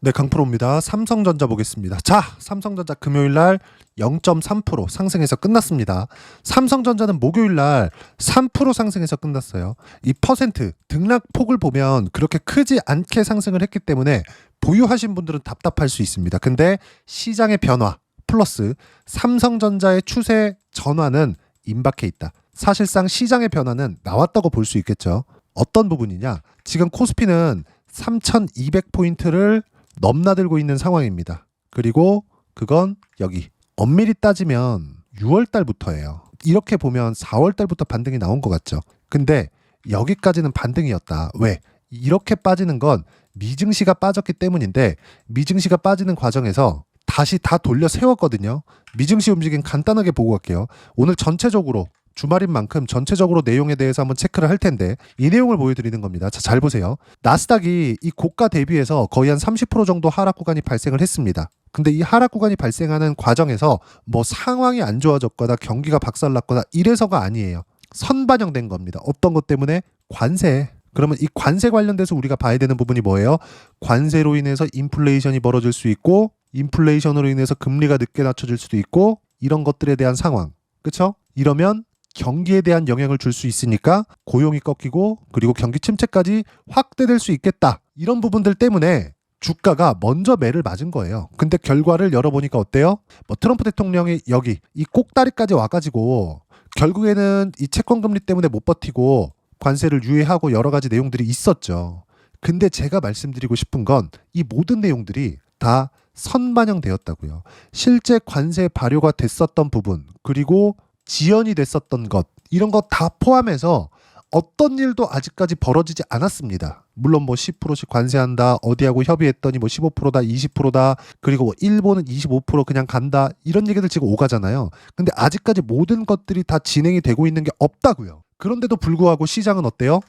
네, 강프로입니다. 삼성전자 보겠습니다. 자, 삼성전자 금요일날 0.3% 상승해서 끝났습니다. 삼성전자는 목요일날 3% 상승해서 끝났어요. 이 퍼센트 등락폭을 보면 그렇게 크지 않게 상승을 했기 때문에 보유하신 분들은 답답할 수 있습니다. 근데 시장의 변화 플러스 삼성전자의 추세 전환은 임박해 있다. 사실상 시장의 변화는 나왔다고 볼 수 있겠죠. 어떤 부분이냐? 지금 코스피는 3,200포인트를 넘나들고 있는 상황입니다. 그리고 그건 여기 엄밀히 따지면 6월 달부터예요. 이렇게 보면 4월 달부터 반등이 나온 것 같죠. 근데 여기까지는 반등이었다. 왜? 이렇게 빠지는 건 미증시가 빠졌기 때문인데 미증시가 빠지는 과정에서 다시 다 돌려 세웠거든요. 미증시 움직임 간단하게 보고 갈게요. 오늘 전체적으로 주말인 만큼 전체적으로 내용에 대해서 한번 체크를 할 텐데 이 내용을 보여드리는 겁니다. 자, 잘 보세요. 나스닥이 이 고가 대비해서 거의 한 30% 정도 하락 구간이 발생을 했습니다. 근데 이 하락 구간이 발생하는 과정에서 뭐 상황이 안 좋아졌거나 경기가 박살났거나 이래서가 아니에요. 선반영된 겁니다. 어떤 것 때문에? 관세. 그러면 이 관세 관련돼서 우리가 봐야 되는 부분이 뭐예요? 관세로 인해서 인플레이션이 벌어질 수 있고 인플레이션으로 인해서 금리가 늦게 낮춰질 수도 있고 이런 것들에 대한 상황. 그렇죠? 이러면 경기에 대한 영향을 줄 수 있으니까 고용이 꺾이고 그리고 경기 침체까지 확대될 수 있겠다. 이런 부분들 때문에 주가가 먼저 매를 맞은 거예요. 근데 결과를 열어보니까 어때요? 뭐 트럼프 대통령이 여기 이 꼭다리까지 와가지고 결국에는 이 채권금리 때문에 못 버티고 관세를 유예하고 여러 가지 내용들이 있었죠. 근데 제가 말씀드리고 싶은 건 이 모든 내용들이 다 선반영되었다고요. 실제 관세 발효가 됐었던 부분 그리고 지연이 됐었던 것 이런 거 다 포함해서 어떤 일도 아직까지 벌어지지 않았습니다. 물론 뭐 10%씩 관세한다 어디하고 협의했더니 뭐 15%다 20%다 그리고 뭐 일본은 25% 그냥 간다 이런 얘기들 지금 오가잖아요. 근데 아직까지 모든 것들이 다 진행이 되고 있는 게 없다고요. 그런데도 불구하고 시장은 어때요?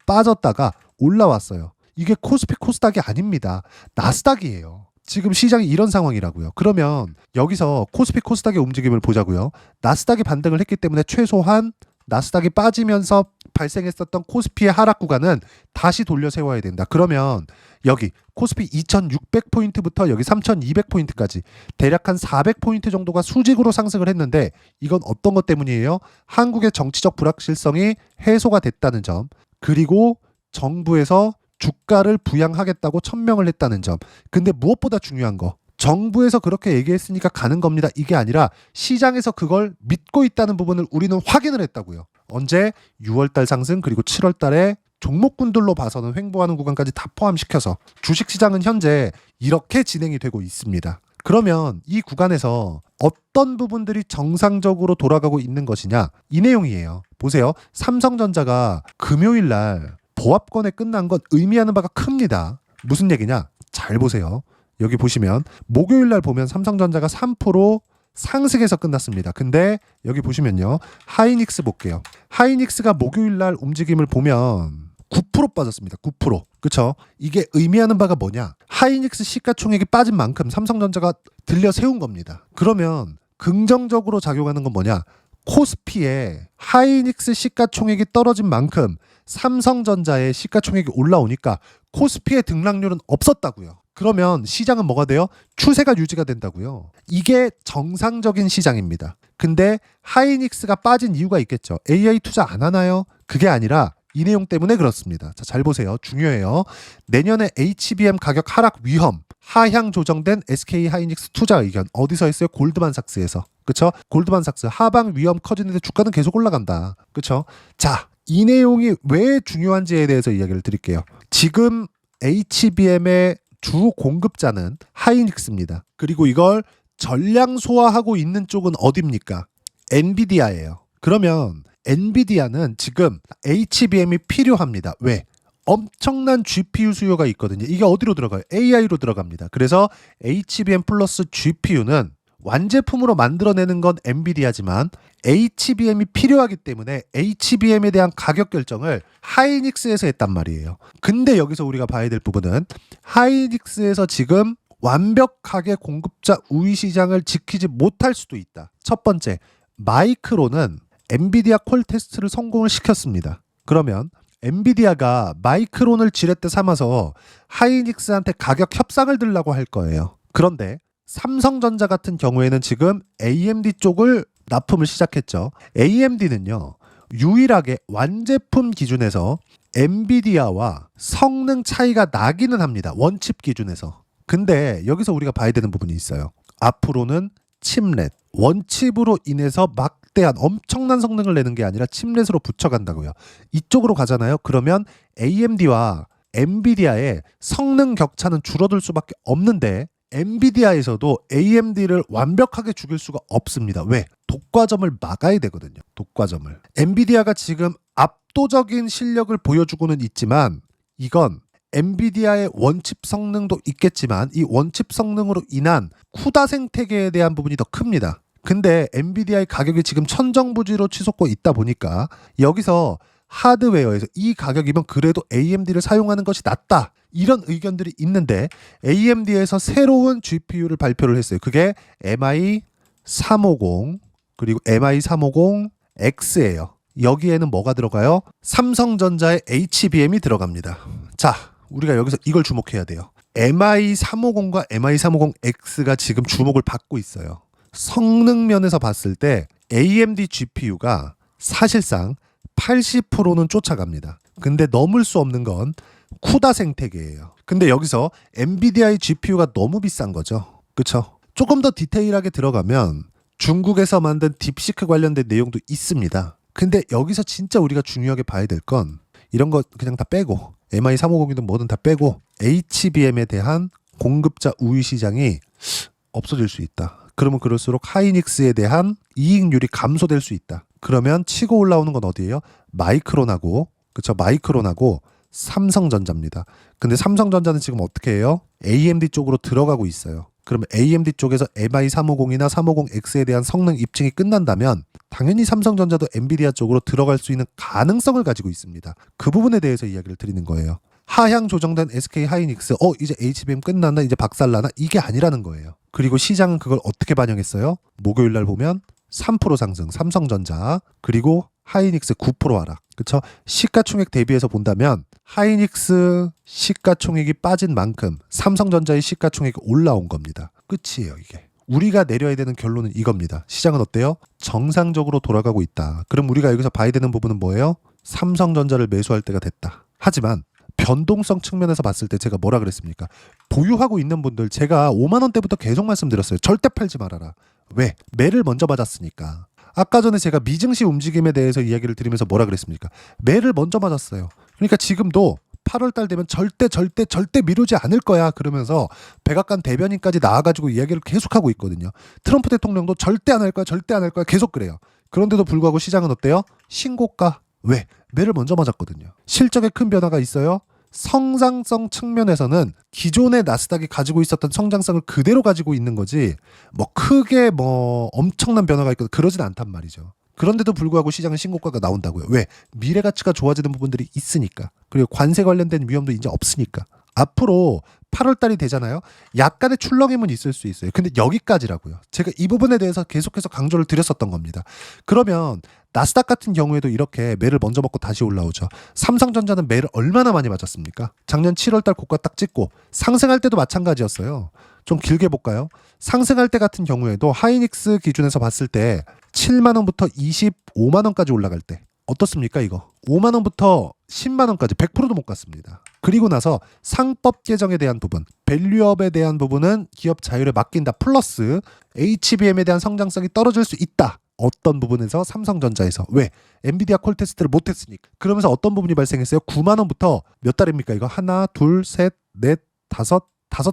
빠졌다가 올라왔어요. 이게 코스피 코스닥이 아닙니다. 나스닥이에요. 지금 시장이 이런 상황이라고요. 그러면 여기서 코스피 코스닥의 움직임을 보자고요. 나스닥이 반등을 했기 때문에 최소한 나스닥이 빠지면서 발생했었던 코스피의 하락 구간은 다시 돌려 세워야 된다. 그러면 여기 코스피 2600포인트부터 여기 3200포인트까지 대략 한 400포인트 정도가 수직으로 상승을 했는데 이건 어떤 것 때문이에요? 한국의 정치적 불확실성이 해소가 됐다는 점 그리고 정부에서 주가를 부양하겠다고 천명을 했다는 점. 근데 무엇보다 중요한 거. 정부에서 그렇게 얘기했으니까 가는 겁니다. 이게 아니라 시장에서 그걸 믿고 있다는 부분을 우리는 확인을 했다고요. 언제? 6월달 상승 그리고 7월달에 종목군들로 봐서는 횡보하는 구간까지 다 포함시켜서 주식시장은 현재 이렇게 진행이 되고 있습니다. 그러면 이 구간에서 어떤 부분들이 정상적으로 돌아가고 있는 것이냐? 이 내용이에요. 보세요. 삼성전자가 금요일날 보합권에 끝난 건 의미하는 바가 큽니다. 무슨 얘기냐? 잘 보세요. 여기 보시면 목요일 날 보면 삼성전자가 3% 상승해서 끝났습니다. 근데 여기 보시면요. 하이닉스 볼게요. 하이닉스가 목요일 날 움직임을 보면 9% 빠졌습니다. 9%. 그렇죠? 이게 의미하는 바가 뭐냐? 하이닉스 시가총액이 빠진 만큼 삼성전자가 들려 세운 겁니다. 그러면 긍정적으로 작용하는 건 뭐냐? 코스피에 하이닉스 시가총액이 떨어진 만큼 삼성전자의 시가총액이 올라오니까 코스피의 등락률은 없었다고요. 그러면 시장은 뭐가 돼요? 추세가 유지가 된다고요. 이게 정상적인 시장입니다. 근데 하이닉스가 빠진 이유가 있겠죠. AI 투자 안 하나요? 그게 아니라 이 내용 때문에 그렇습니다. 자, 잘 보세요. 중요해요. 내년에 HBM 가격 하락 위험, 하향 조정된 SK 하이닉스 투자 의견 어디서 했어요? 골드만삭스에서. 그렇죠? 골드만삭스 하방 위험 커지는데 주가는 계속 올라간다. 그렇죠? 자, 이 내용이 왜 중요한지에 대해서 이야기를 드릴게요. 지금 HBM의 주 공급자는 하이닉스입니다. 그리고 이걸 전량 소화하고 있는 쪽은 어디입니까? 엔비디아예요. 그러면 엔비디아는 지금 HBM이 필요합니다. 왜? 엄청난 GPU 수요가 있거든요. 이게 어디로 들어가요? AI로 들어갑니다. 그래서 HBM 플러스 GPU는 완제품으로 만들어내는 건 엔비디아지만 HBM이 필요하기 때문에 HBM에 대한 가격 결정을 하이닉스에서 했단 말이에요. 근데 여기서 우리가 봐야 될 부분은 하이닉스에서 지금 완벽하게 공급자 우위 시장을 지키지 못할 수도 있다. 첫 번째, 마이크론은 엔비디아 콜 테스트를 성공을 시켰습니다. 그러면 엔비디아가 마이크론을 지렛대 삼아서 하이닉스한테 가격 협상을 들라고 할 거예요. 그런데 삼성전자 같은 경우에는 지금 AMD 쪽을 납품을 시작했죠. AMD는요, 유일하게 완제품 기준에서 엔비디아와 성능 차이가 나기는 합니다. 원칩 기준에서. 근데 여기서 우리가 봐야 되는 부분이 있어요. 앞으로는 칩렛, 원칩으로 인해서 막대한 엄청난 성능을 내는 게 아니라 칩렛으로 붙여간다고요. 이쪽으로 가잖아요. 그러면 AMD와 엔비디아의 성능 격차는 줄어들 수밖에 없는데 엔비디아에서도 AMD를 완벽하게 죽일 수가 없습니다. 왜? 독과점을 막아야 되거든요. 독과점을. 엔비디아가 지금 압도적인 실력을 보여주고는 있지만 이건 엔비디아의 원칩 성능도 있겠지만 이 원칩 성능으로 인한 쿠다 생태계에 대한 부분이 더 큽니다. 근데 엔비디아의 가격이 지금 천정부지로 치솟고 있다 보니까 여기서 하드웨어에서 이 가격이면 그래도 AMD를 사용하는 것이 낫다. 이런 의견들이 있는데 AMD에서 새로운 GPU를 발표를 했어요. 그게 MI350 그리고 MI350X예요. 여기에는 뭐가 들어가요? 삼성전자의 HBM이 들어갑니다. 자, 우리가 여기서 이걸 주목해야 돼요. MI350과 MI350X가 지금 주목을 받고 있어요. 성능 면에서 봤을 때 AMD GPU가 사실상 80%는 쫓아갑니다. 근데 넘을 수 없는 건 쿠다 생태계예요. 근데 여기서 엔비디아의 GPU가 너무 비싼 거죠. 그쵸? 조금 더 디테일하게 들어가면 중국에서 만든 딥시크 관련된 내용도 있습니다. 근데 여기서 진짜 우리가 중요하게 봐야 될 건 이런 거 그냥 다 빼고 MI350이든 뭐든 다 빼고 HBM에 대한 공급자 우위 시장이 없어질 수 있다. 그러면 그럴수록 하이닉스에 대한 이익률이 감소될 수 있다. 그러면 치고 올라오는 건 어디예요? 마이크론하고 그쵸? 마이크론하고 삼성전자입니다. 근데 삼성전자는 지금 어떻게 해요? AMD 쪽으로 들어가고 있어요. 그러면 AMD 쪽에서 MI350이나 350X에 대한 성능 입증이 끝난다면 당연히 삼성전자도 엔비디아 쪽으로 들어갈 수 있는 가능성을 가지고 있습니다. 그 부분에 대해서 이야기를 드리는 거예요. 하향 조정된 SK 하이닉스, 이제 HBM 끝났나? 이제 박살나나? 이게 아니라는 거예요. 그리고 시장은 그걸 어떻게 반영했어요? 목요일 날 보면 3% 상승, 삼성전자, 그리고 하이닉스 9% 하락. 그쵸? 시가총액 대비해서 본다면 하이닉스 시가총액이 빠진 만큼 삼성전자의 시가총액이 올라온 겁니다. 끝이에요, 이게. 우리가 내려야 되는 결론은 이겁니다. 시장은 어때요? 정상적으로 돌아가고 있다. 그럼 우리가 여기서 봐야 되는 부분은 뭐예요? 삼성전자를 매수할 때가 됐다. 하지만 변동성 측면에서 봤을 때 제가 뭐라 그랬습니까? 보유하고 있는 분들 제가 5만 원대부터 계속 말씀드렸어요. 절대 팔지 말아라. 왜? 매를 먼저 맞았으니까. 아까 전에 제가 미증시 움직임에 대해서 이야기를 드리면서 뭐라 그랬습니까? 매를 먼저 맞았어요. 그러니까 지금도 8월달 되면 절대 미루지 않을 거야 그러면서 백악관 대변인까지 나와가지고 이야기를 계속하고 있거든요. 트럼프 대통령도 절대 안 할 거야 계속 그래요. 그런데도 불구하고 시장은 어때요? 신고가. 왜? 매를 먼저 맞았거든요. 실적에 큰 변화가 있어요? 성장성 측면에서는 기존의 나스닥이 가지고 있었던 성장성을 그대로 가지고 있는 거지 크게 엄청난 변화가 있거나 그러진 않단 말이죠. 그런데도 불구하고 시장은 신고가가 나온다고요. 왜? 미래 가치가 좋아지는 부분들이 있으니까. 그리고 관세 관련된 위험도 이제 없으니까. 앞으로 8월달이 되잖아요. 약간의 출렁임은 있을 수 있어요. 근데 여기까지라고요. 제가 이 부분에 대해서 계속해서 강조를 드렸었던 겁니다. 그러면 나스닥 같은 경우에도 이렇게 매를 먼저 먹고 다시 올라오죠. 삼성전자는 매를 얼마나 많이 맞았습니까? 작년 7월달 고가 딱 찍고 상승할 때도 마찬가지였어요. 좀 길게 볼까요? 상승할 때 같은 경우에도 하이닉스 기준에서 봤을 때 7만 원부터 25만 원까지 올라갈 때 어떻습니까 이거? 5만 원부터 10만 원까지 100%도 못 갔습니다. 그리고 나서 상법 개정에 대한 부분, 밸류업에 대한 부분은 기업 자율에 맡긴다. 플러스 HBM에 대한 성장성이 떨어질 수 있다. 어떤 부분에서? 삼성전자에서. 왜? 엔비디아 콜 테스트를 못했으니까. 그러면서 어떤 부분이 발생했어요? 9만 원부터 몇 달입니까 이거? 하나, 둘, 셋, 넷, 다섯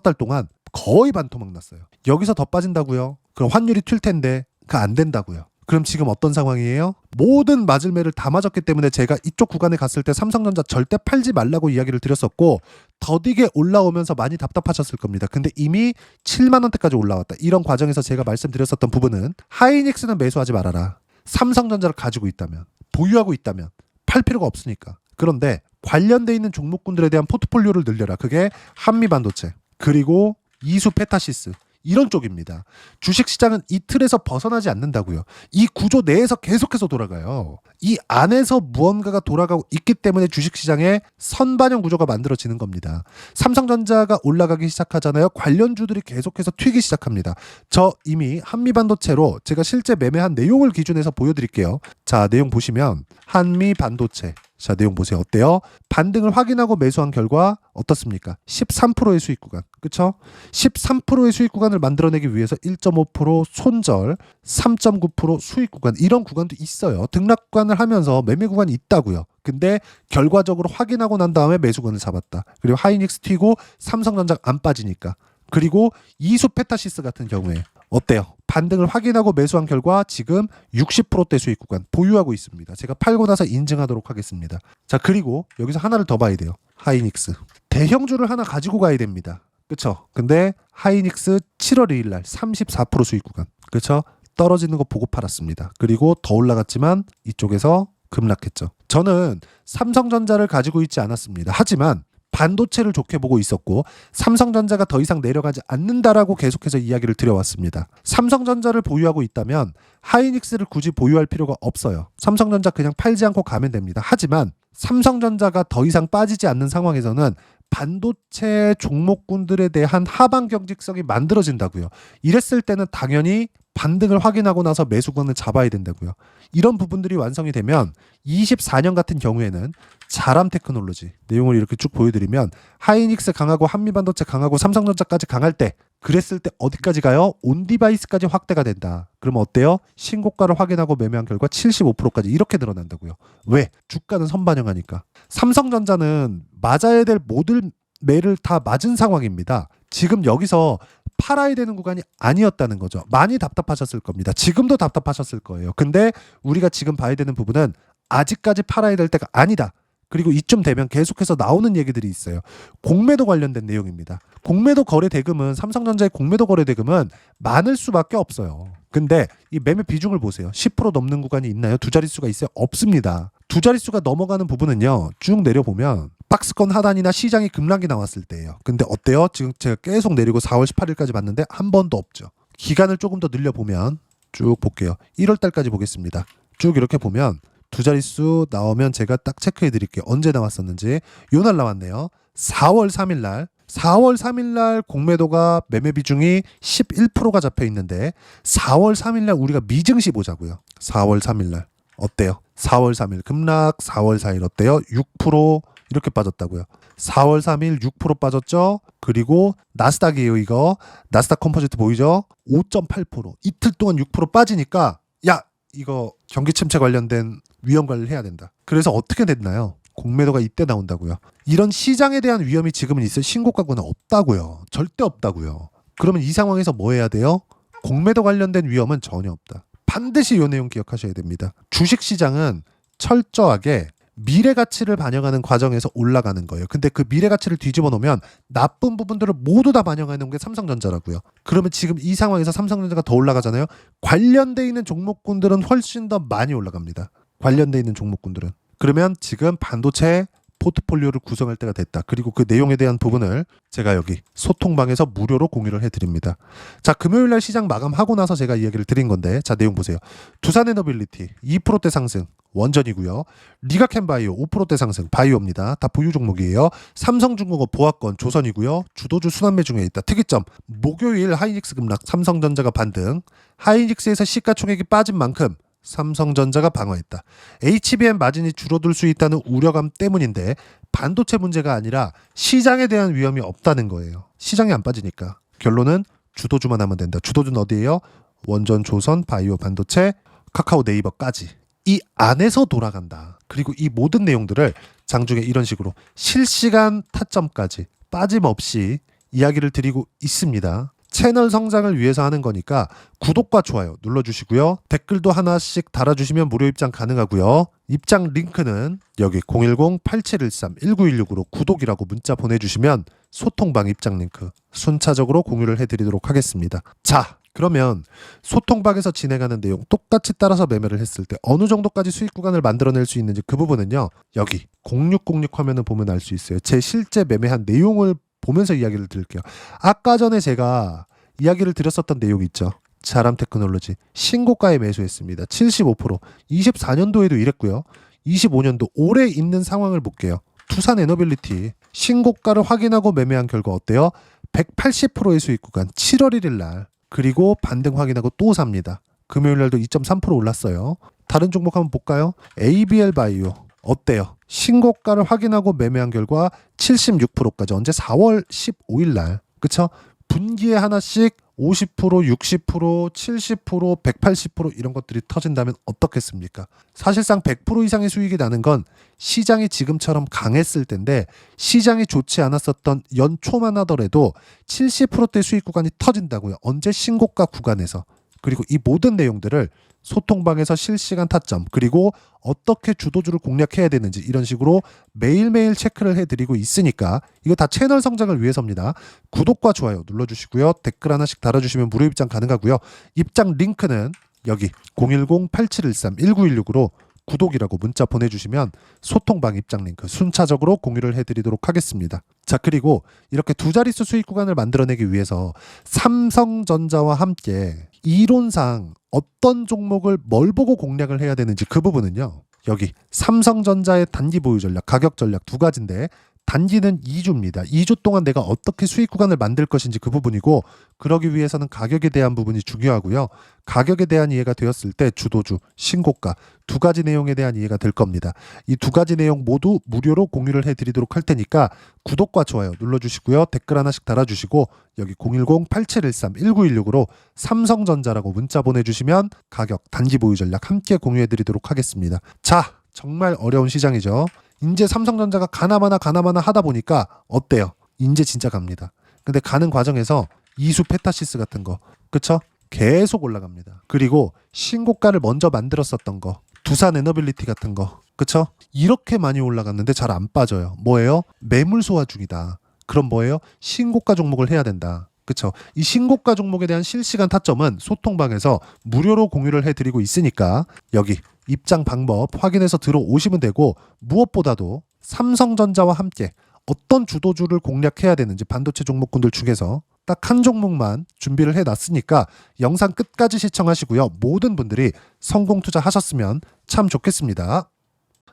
달 동안 거의 반토막 났어요. 여기서 더 빠진다고요? 그럼 환율이 튈 텐데 그거 안 된다고요. 그럼 지금 어떤 상황이에요? 모든 맞을 매를 다 맞았기 때문에 제가 이쪽 구간에 갔을 때 삼성전자 절대 팔지 말라고 이야기를 드렸었고 더디게 올라오면서 많이 답답하셨을 겁니다. 근데 이미 7만 원대까지 올라왔다. 이런 과정에서 제가 말씀드렸었던 부분은 하이닉스는 매수하지 말아라. 삼성전자를 가지고 있다면, 보유하고 있다면 팔 필요가 없으니까. 그런데 관련돼 있는 종목군들에 대한 포트폴리오를 늘려라. 그게 한미반도체, 그리고 이수 페타시스. 이런 쪽입니다. 주식시장은 이 틀에서 벗어나지 않는다고요. 이 구조 내에서 계속해서 돌아가요. 이 안에서 무언가가 돌아가고 있기 때문에 주식시장에 선반영 구조가 만들어지는 겁니다. 삼성전자가 올라가기 시작하잖아요. 관련주들이 계속해서 튀기 시작합니다. 저 이미 한미반도체로 제가 실제 매매한 내용을 기준해서 보여드릴게요. 자, 내용 보시면 한미반도체. 자, 내용 보세요. 어때요? 반등을 확인하고 매수한 결과 어떻습니까? 13%의 수익 구간. 그쵸? 13%의 수익 구간을 만들어내기 위해서 1.5% 손절, 3.9% 수익 구간, 이런 구간도 있어요. 등락 구간을 하면서 매매 구간이 있다고요. 근데 결과적으로 확인하고 난 다음에 매수 구간을 잡았다. 그리고 하이닉스 튀고 삼성전자 안 빠지니까. 그리고 이수 페타시스 같은 경우에 어때요? 반등을 확인하고 매수한 결과 지금 60%대 수익 구간 보유하고 있습니다. 제가 팔고 나서 인증하도록 하겠습니다. 자, 그리고 여기서 하나를 더 봐야 돼요. 하이닉스. 대형주를 하나 가지고 가야 됩니다. 그쵸? 근데 하이닉스 7월 2일 날 34% 수익 구간. 그쵸? 떨어지는 거 보고 팔았습니다. 그리고 더 올라갔지만 이쪽에서 급락했죠. 저는 삼성전자를 가지고 있지 않았습니다. 하지만 반도체를 좋게 보고 있었고 삼성전자가 더 이상 내려가지 않는다라고 계속해서 이야기를 드려왔습니다. 삼성전자를 보유하고 있다면 하이닉스를 굳이 보유할 필요가 없어요. 삼성전자 그냥 팔지 않고 가면 됩니다. 하지만 삼성전자가 더 이상 빠지지 않는 상황에서는 반도체 종목군들에 대한 하방 경직성이 만들어진다고요. 이랬을 때는 당연히 반등을 확인하고 나서 매수권을 잡아야 된다고요. 이런 부분들이 완성이 되면 24년 같은 경우에는 자람 테크놀로지 내용을 이렇게 쭉 보여드리면 하이닉스 강하고 한미반도체 강하고 삼성전자까지 강할 때 그랬을 때 어디까지 가요? 온디바이스까지 확대가 된다. 그러면 어때요? 신고가를 확인하고 매매한 결과 75%까지 이렇게 늘어난다고요. 왜? 주가는 선반영하니까. 삼성전자는 맞아야 될 모든 매를 다 맞은 상황입니다. 지금 여기서 팔아야 되는 구간이 아니었다는 거죠. 많이 답답하셨을 겁니다. 지금도 답답하셨을 거예요. 근데 우리가 지금 봐야 되는 부분은 아직까지 팔아야 될 때가 아니다. 그리고 이쯤 되면 계속해서 나오는 얘기들이 있어요. 공매도 관련된 내용입니다. 공매도 거래 대금은 삼성전자의 공매도 거래 대금은 많을 수밖에 없어요. 근데 이 매매 비중을 보세요. 10% 넘는 구간이 있나요? 두 자릿수가 있어요? 없습니다. 두 자릿수가 넘어가는 부분은요. 쭉 내려보면 박스권 하단이나 시장이 급락이 나왔을 때예요. 근데 어때요? 지금 제가 계속 내리고 4월 18일까지 봤는데 한 번도 없죠. 기간을 조금 더 늘려보면 쭉 볼게요. 1월 달까지 보겠습니다. 쭉 이렇게 보면 두 자릿수 나오면 제가 딱 체크해 드릴게요. 언제 나왔었는지. 요날 나왔네요. 4월 3일 날. 4월 3일 날 공매도가 매매 비중이 11%가 잡혀 있는데 4월 3일 날 우리가 미증시 보자고요. 4월 3일 날. 어때요? 4월 3일 급락, 4월 4일 어때요? 6% 이렇게 빠졌다고요. 4월 3일 6% 빠졌죠? 그리고 나스닥이에요, 이거. 나스닥 컴포지트 보이죠? 5.8%. 이틀 동안 6% 빠지니까 야, 이거 경기 침체 관련된 위험 관리를 해야 된다. 그래서 어떻게 됐나요? 공매도가 이때 나온다고요. 이런 시장에 대한 위험이 지금은 있어요. 신고가구는 없다고요. 절대 없다고요. 그러면 이 상황에서 뭐 해야 돼요? 공매도 관련된 위험은 전혀 없다. 반드시 이 내용 기억하셔야 됩니다. 주식시장은 철저하게 미래 가치를 반영하는 과정에서 올라가는 거예요. 근데 그 미래 가치를 뒤집어 놓으면 나쁜 부분들을 모두 다 반영하는 게 삼성전자라고요. 그러면 지금 이 상황에서 삼성전자가 더 올라가잖아요. 관련돼 있는 종목군들은 훨씬 더 많이 올라갑니다. 관련돼 있는 종목군들은. 그러면 지금 반도체 포트폴리오를 구성할 때가 됐다. 그리고 그 내용에 대한 부분을 제가 여기 소통방에서 무료로 공유를 해드립니다. 자, 금요일날 시장 마감하고 나서 제가 이야기를 드린 건데, 자, 내용 보세요. 두산에너빌리티 2%대 상승 원전이고요. 리가캔바이오 5%대 상승 바이오입니다. 다 보유 종목이에요. 삼성중공업 보합권 조선이고요. 주도주 순환매 중에 있다. 특이점 목요일 하이닉스 급락, 삼성전자가 반등. 하이닉스에서 시가총액이 빠진 만큼 삼성전자가 방어했다. HBM 마진이 줄어들 수 있다는 우려감 때문인데 반도체 문제가 아니라 시장에 대한 위험이 없다는 거예요. 시장이 안 빠지니까. 결론은 주도주만 하면 된다. 주도주는 어디예요? 원전, 조선, 바이오, 반도체, 카카오, 네이버까지. 이 안에서 돌아간다. 그리고 이 모든 내용들을 장중에 이런 식으로 실시간 타점까지 빠짐없이 이야기를 드리고 있습니다. 채널 성장을 위해서 하는 거니까 구독과 좋아요 눌러주시고요. 댓글도 하나씩 달아주시면 무료 입장 가능하고요. 입장 링크는 여기 010-8713-1916으로 구독이라고 문자 보내주시면 소통방 입장 링크 순차적으로 공유를 해드리도록 하겠습니다. 자, 그러면 소통방에서 진행하는 내용 똑같이 따라서 매매를 했을 때 어느 정도까지 수익 구간을 만들어낼 수 있는지 그 부분은요. 여기 0606 화면을 보면 알 수 있어요. 제 실제 매매한 내용을 보면서 이야기를 드릴게요. 아까 전에 제가 이야기를 드렸었던 내용이 있죠. 자람 테크놀로지 신고가에 매수했습니다. 75%. 24년도에도 이랬고요. 25년도 올해 있는 상황을 볼게요. 두산 에너빌리티 신고가를 확인하고 매매한 결과 어때요? 180%의 수익 구간 7월 1일 날. 그리고 반등 확인하고 또 삽니다. 금요일 날도 2.3% 올랐어요. 다른 종목 한번 볼까요? ABL 바이오 어때요? 신고가를 확인하고 매매한 결과 76%까지 언제 4월 15일 날. 그쵸? 분기에 하나씩 50%, 60%, 70%, 180% 이런 것들이 터진다면 어떻겠습니까? 사실상 100% 이상의 수익이 나는 건 시장이 지금처럼 강했을 텐데 시장이 좋지 않았었던 연초만 하더라도 70%대 수익 구간이 터진다고요. 언제? 신고가 구간에서. 그리고 이 모든 내용들을 소통방에서 실시간 타점 그리고 어떻게 주도주를 공략해야 되는지 이런 식으로 매일매일 체크를 해드리고 있으니까 이거 다 채널 성장을 위해서입니다. 구독과 좋아요 눌러주시고요. 댓글 하나씩 달아주시면 무료 입장 가능하고요. 입장 링크는 여기 010-8713-1916으로 구독이라고 문자 보내주시면 소통방 입장 링크 순차적으로 공유를 해드리도록 하겠습니다. 자, 그리고 이렇게 두 자릿수 수익 구간을 만들어내기 위해서 삼성전자와 함께 이론상 어떤 종목을 뭘 보고 공략을 해야 되는지 그 부분은요. 여기 삼성전자의 단기 보유 전략, 가격 전략 두 가지인데 단기는 2주입니다. 2주 동안 내가 어떻게 수익 구간을 만들 것인지 그 부분이고 그러기 위해서는 가격에 대한 부분이 중요하고요. 가격에 대한 이해가 되었을 때 주도주, 신고가 두 가지 내용에 대한 이해가 될 겁니다. 이 두 가지 내용 모두 무료로 공유를 해드리도록 할 테니까 구독과 좋아요 눌러주시고요. 댓글 하나씩 달아주시고 여기 010-8713-1916으로 삼성전자라고 문자 보내주시면 가격, 단기 보유 전략 함께 공유해드리도록 하겠습니다. 자, 정말 어려운 시장이죠. 이제 삼성전자가 가나마나 하다 보니까 어때요? 이제 진짜 갑니다. 근데 가는 과정에서 이수 페타시스 같은 거 그쵸? 계속 올라갑니다. 그리고 신고가를 먼저 만들었었던 거 두산 에너빌리티 같은 거 그쵸? 이렇게 많이 올라갔는데 잘 안 빠져요. 뭐예요? 매물 소화 중이다. 그럼 뭐예요? 신고가 종목을 해야 된다. 그쵸? 이 신고가 종목에 대한 실시간 타점은 소통방에서 무료로 공유를 해드리고 있으니까 여기 입장 방법 확인해서 들어오시면 되고 무엇보다도 삼성전자와 함께 어떤 주도주를 공략해야 되는지 반도체 종목군들 중에서 딱 한 종목만 준비를 해놨으니까 영상 끝까지 시청하시고요. 모든 분들이 성공 투자하셨으면 참 좋겠습니다.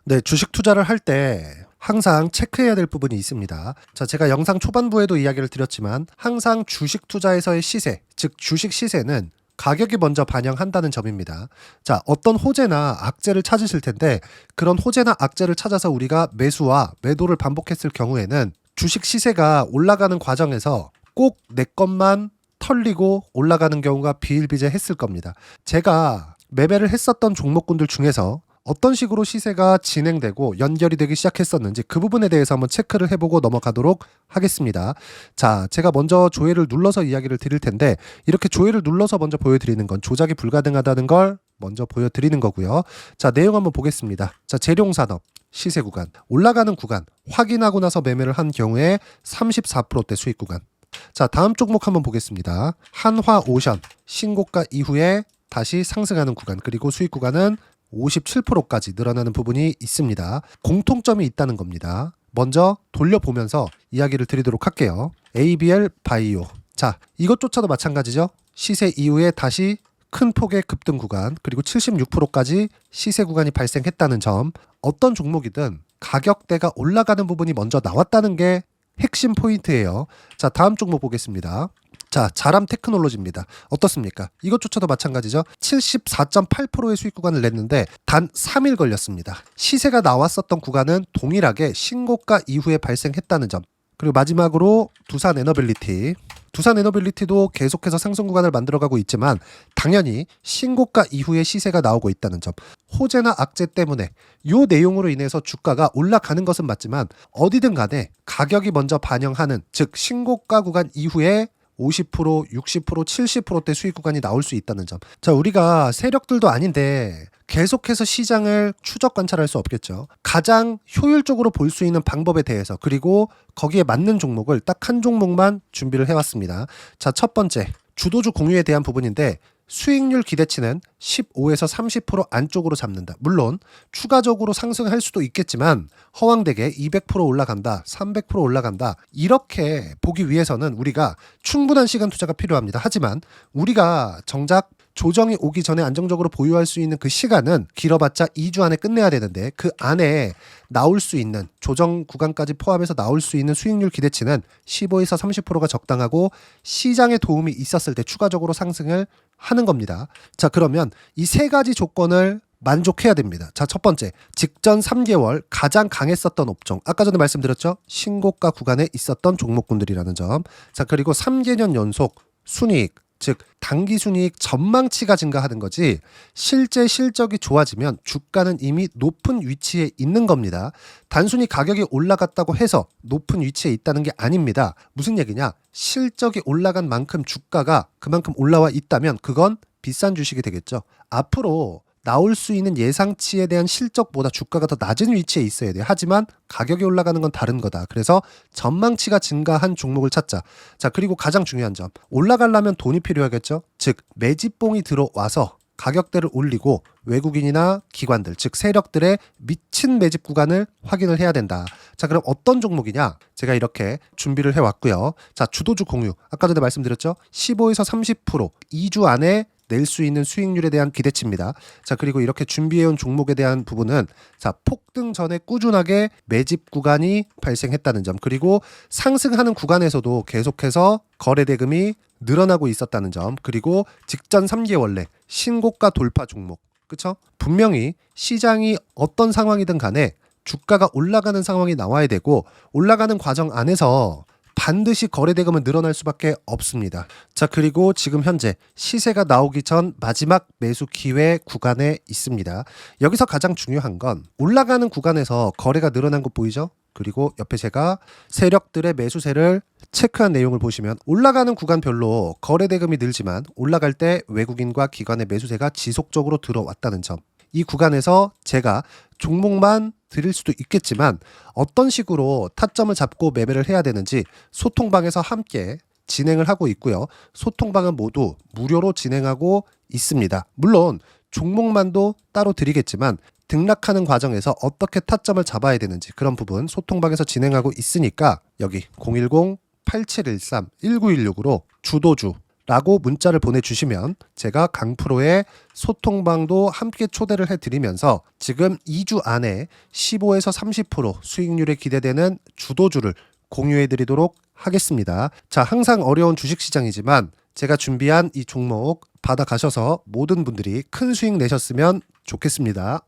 네, 주식 투자를 할 때 항상 체크해야 될 부분이 있습니다. 자, 제가 영상 초반부에도 이야기를 드렸지만 항상 주식 투자에서의 시세, 즉 주식 시세는 가격이 먼저 반영한다는 점입니다. 자, 어떤 호재나 악재를 찾으실 텐데 그런 호재나 악재를 찾아서 우리가 매수와 매도를 반복했을 경우에는 주식 시세가 올라가는 과정에서 꼭 내 것만 털리고 올라가는 경우가 비일비재했을 겁니다. 제가 매매를 했었던 종목군들 중에서 어떤 식으로 시세가 진행되고 연결이 되기 시작했었는지 그 부분에 대해서 한번 체크를 해보고 넘어가도록 하겠습니다. 자, 제가 먼저 조회를 눌러서 이야기를 드릴 텐데 이렇게 조회를 눌러서 먼저 보여드리는 건 조작이 불가능하다는 걸 먼저 보여드리는 거고요. 자, 내용 한번 보겠습니다. 자, 재룡산업 시세 구간 올라가는 구간 확인하고 나서 매매를 한 경우에 34%대 수익 구간. 자, 다음 종목 한번 보겠습니다. 한화오션 신고가 이후에 다시 상승하는 구간 그리고 수익 구간은 57%까지 늘어나는 부분이 있습니다. 공통점이 있다는 겁니다. 먼저 돌려보면서 이야기를 드리도록 할게요. ABL 바이오. 자, 이것조차도 마찬가지죠. 시세 이후에 다시 큰 폭의 급등 구간 그리고 76%까지 시세 구간이 발생했다는 점. 어떤 종목이든 가격대가 올라가는 부분이 먼저 나왔다는 게 핵심 포인트예요. 자, 다음 종목 보겠습니다. 자, 자람 테크놀로지입니다. 어떻습니까? 이것조차도 마찬가지죠. 74.8%의 수익 구간을 냈는데 단 3일 걸렸습니다. 시세가 나왔었던 구간은 동일하게 신고가 이후에 발생했다는 점. 그리고 마지막으로 두산 에너빌리티. 두산 에너빌리티도 계속해서 상승 구간을 만들어가고 있지만 당연히 신고가 이후에 시세가 나오고 있다는 점. 호재나 악재 때문에 이 내용으로 인해서 주가가 올라가는 것은 맞지만 어디든 간에 가격이 먼저 반영하는 즉 신고가 구간 이후에 50%, 60%, 70%대 수익 구간이 나올 수 있다는 점. 자, 우리가 세력들도 아닌데 계속해서 시장을 추적 관찰할 수 없겠죠. 가장 효율적으로 볼 수 있는 방법에 대해서 그리고 거기에 맞는 종목을 딱 한 종목만 준비를 해왔습니다. 자, 첫 번째 주도주 공유에 대한 부분인데 수익률 기대치는 15에서 30% 안쪽으로 잡는다. 물론 추가적으로 상승할 수도 있겠지만 허황되게 200% 올라간다, 300% 올라간다 이렇게 보기 위해서는 우리가 충분한 시간 투자가 필요합니다. 하지만 우리가 정작 조정이 오기 전에 안정적으로 보유할 수 있는 그 시간은 길어봤자 2주 안에 끝내야 되는데 그 안에 나올 수 있는 조정 구간까지 포함해서 나올 수 있는 수익률 기대치는 15에서 30%가 적당하고 시장에 도움이 있었을 때 추가적으로 상승을 하는 겁니다. 자, 그러면 이 세 가지 조건을 만족해야 됩니다. 자, 첫 번째, 직전 3개월 가장 강했었던 업종. 아까 전에 말씀드렸죠? 신고가 구간에 있었던 종목군들이라는 점. 자, 그리고 3개년 연속 순이익, 즉 단기 순이익 전망치가 증가하는 거지 실제 실적이 좋아지면 주가는 이미 높은 위치에 있는 겁니다. 단순히 가격이 올라갔다고 해서 높은 위치에 있다는 게 아닙니다. 무슨 얘기냐? 실적이 올라간 만큼 주가가 그만큼 올라와 있다면 그건 비싼 주식이 되겠죠. 앞으로 나올 수 있는 예상치에 대한 실적보다 주가가 더 낮은 위치에 있어야 돼요. 하지만 가격이 올라가는 건 다른 거다. 그래서 전망치가 증가한 종목을 찾자. 자, 그리고 가장 중요한 점. 올라가려면 돈이 필요하겠죠. 즉 매집봉이 들어와서 가격대를 올리고 외국인이나 기관들, 즉 세력들의 미친 매집 구간을 확인을 해야 된다. 자, 그럼 어떤 종목이냐? 제가 이렇게 준비를 해왔고요. 자, 주도주 공유. 아까 전에 말씀드렸죠. 15에서 30% 2주 안에 낼 수 있는 수익률에 대한 기대치입니다. 자, 그리고 이렇게 준비해온 종목에 대한 부분은 자, 폭등 전에 꾸준하게 매집 구간이 발생했다는 점, 그리고 상승하는 구간에서도 계속해서 거래 대금이 늘어나고 있었다는 점, 그리고 직전 3개월 내 신고가 돌파 종목. 그쵸? 분명히 시장이 어떤 상황이든 간에 주가가 올라가는 상황이 나와야 되고 올라가는 과정 안에서 반드시 거래 대금은 늘어날 수밖에 없습니다. 자, 그리고 지금 현재 시세가 나오기 전 마지막 매수 기회 구간에 있습니다. 여기서 가장 중요한 건 올라가는 구간에서 거래가 늘어난 거 보이죠? 그리고 옆에 제가 세력들의 매수세를 체크한 내용을 보시면 올라가는 구간별로 거래 대금이 늘지만 올라갈 때 외국인과 기관의 매수세가 지속적으로 들어왔다는 점. 이 구간에서 제가 종목만 드릴 수도 있겠지만 어떤 식으로 타점을 잡고 매매를 해야 되는지 소통방에서 함께 진행을 하고 있고요. 소통방은 모두 무료로 진행하고 있습니다. 물론 종목만도 따로 드리겠지만 등락하는 과정에서 어떻게 타점을 잡아야 되는지 그런 부분 소통방에서 진행하고 있으니까 여기 010-8713-1916으로 주도주 라고 문자를 보내주시면 제가 강프로의 소통방도 함께 초대를 해드리면서 지금 2주 안에 15에서 30% 수익률에 기대되는 주도주를 공유해드리도록 하겠습니다. 자, 항상 어려운 주식시장이지만 제가 준비한 이 종목 받아가셔서 모든 분들이 큰 수익 내셨으면 좋겠습니다.